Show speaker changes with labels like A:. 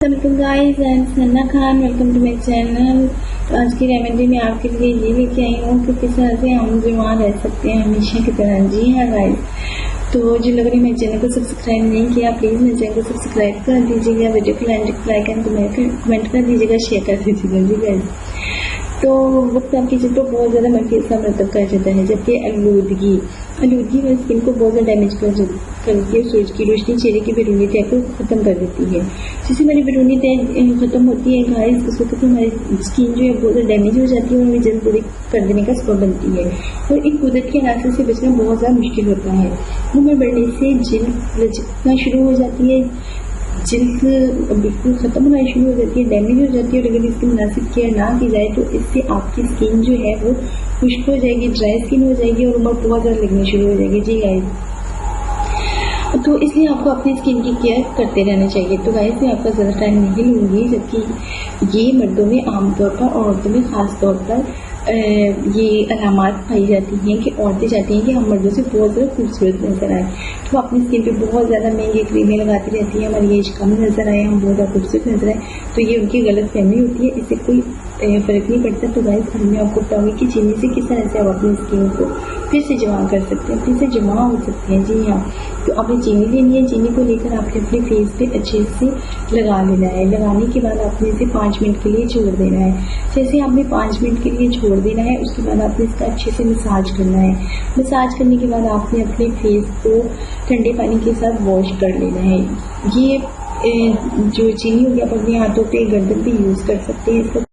A: Welcome guys, I am Sanna Khan. Welcome to my channel. तो आज की रेमेडी में आपके लिए ये लेके आई हूँ कि किस तरह से हम बीमार रह सकते हैं हमेशा की तरह। जी हाँ गाइस, तो जिन लोगों ने मेरे चैनल को सब्सक्राइब नहीं किया प्लीज़ मेरे चैनल को सब्सक्राइब कर दीजिएगा, वीडियो को लाइक एंड कमेंट कर दीजिएगा, शेयर कर दीजिएगा। जी गाइस, तो वक्त आपकी जिन पर बहुत ज़्यादा मंफी असर मरतब कर जाता है, जबकि आलूदगी मेरे स्किन को बहुत ज़्यादा डैमेज करके सूरज की रोशनी चेहरे की बैरूनी तय को ख़त्म कर देती है। जैसे हमारी बैरूनी तय ख़त्म होती है गाइस, उस वक्त हमारी स्किन जो है बहुत ज़्यादा डैमेज हो जाती है और हमें जल्द बूढ़ी कर देने का सबब बनती है। और एक कुदरत के अनासर से बचना बहुत ज़्यादा मुश्किल होता है। उम्र बढ़ने से जल्द लचकना शुरू हो जाती है, जल्द बिल्कुल ख़त्म होना शुरू हो जाती है, डैमेज हो जाती है। और अगर इसकी मुनासिब केयर ना की जाए तो इससे आपकी स्किन जो है वो खुश्क हो जाएगी, ड्राई स्किन हो जाएगी और उम्र बहुत ज़्यादा लगनी शुरू हो जाएगी। जी गाइस, तो इसलिए आपको अपनी स्किन की केयर करते रहना चाहिए। तो गाइस, मैं आपका ज़्यादा टाइम नहीं लूँगी, जबकि ये मर्दों में आमतौर पर और औरतों में ख़ास तौर पर ये अलामात पाई जाती हैं कि औरतें चाहती हैं कि हम मर्दों से बहुत ज़्यादा खूबसूरत नजर आए, तो अपनी स्किन पे बहुत ज़्यादा महंगी क्रीमें लगाती रहती हैं, हमारी एज कम नज़र आए, हम बहुत ज़्यादा खूबसूरत नजर आए। तो ये उनकी गलत फहमी होती है, इससे कोई फ़र्क नहीं पड़ता। तो गाइस, मैं आपको बताऊँगी कि चीनी से किस तरह से आप अपनी स्किन को फिर से जमा कर सकते हैं, फिर से जमा हो सकते हैं। जी हाँ, तो आपने चीनी लेनी है, चीनी को लेकर आपने अपने फेस पे अच्छे से लगा लेना है। लगाने के बाद आपने इसे 5 मिनट के लिए छोड़ देना है। जैसे आपने 5 मिनट के लिए छोड़ देना है, उसके बाद आपने इसका अच्छे से मसाज करना है। मसाज करने के बाद आपने अपने फेस को ठंडे पानी के साथ वॉश कर लेना है। ये जो चीनी होगी आप अपने हाथों पे गर्दन पे यूज़ कर सकते हैं। इसका